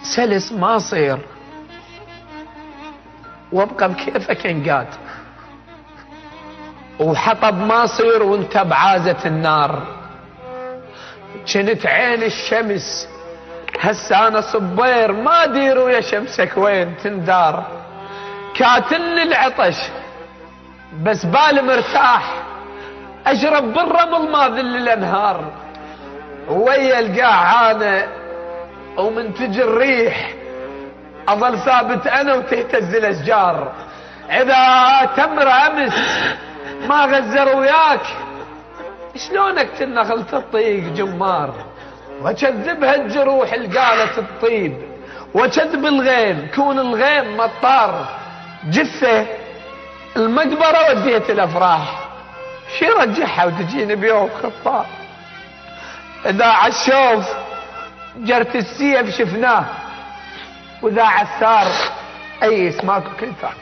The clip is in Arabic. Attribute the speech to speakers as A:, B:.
A: سلس ما صير، وابقى بكيفك انقاد، وحطب ما صير وانت بعازة النار. جنت عين الشمس هسه انا صبير، ما ديروا يا شمسك وين تندار. كاتلني العطش بس بالي مرتاح، اشرب بالرمل ما ذل الانهار. ويا القاعانة ومن تجي الريح اظل ثابت انا وتهتز الاشجار. اذا تمر امس ما غزر وياك، شلونك النخل تطيق جمار. وكذبها الجروح القالت الطيب، وكذب الغيم كون الغيم مطار. جثة المقبرة وديت الافراح، شي رجعها وتجيني بيوم خطار. اذا عالشوف جرت السيف شفناه، واذا عالثار ايس ماكو كنثار.